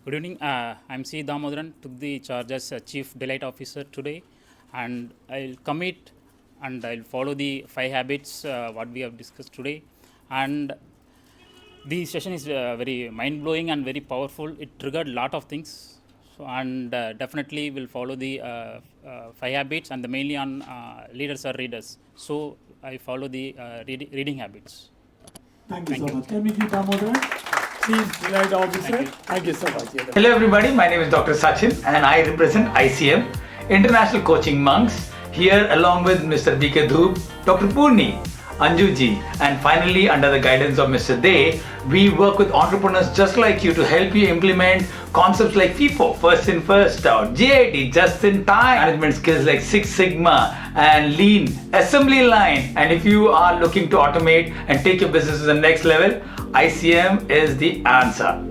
Good evening. I'm C. Damodaran. Took the charge as Chief Delight Officer today, and I'll commit and I'll follow the 5 habits what we have discussed today. And the session is very mind blowing and very powerful. It triggered a lot of things, and definitely will follow the 5 habits and mainly on leaders or readers. So I follow the reading habits. Thank you so much. Can we give Damodaran? Chief Delight Officer. Thank you so much. Hello everybody, my name is Dr. Sachin and I represent ICM, International Coaching Monks, here along with Mr. B.K. Dhoop, Dr. Purni, Anjuji, and finally under the guidance of Mr. Day, we work with entrepreneurs just like you to help you implement concepts like FIFO, first in, first out, JIT, just in time, management skills like Six Sigma and Lean, assembly line. And if you are looking to automate and take your business to the next level, ICM is the answer.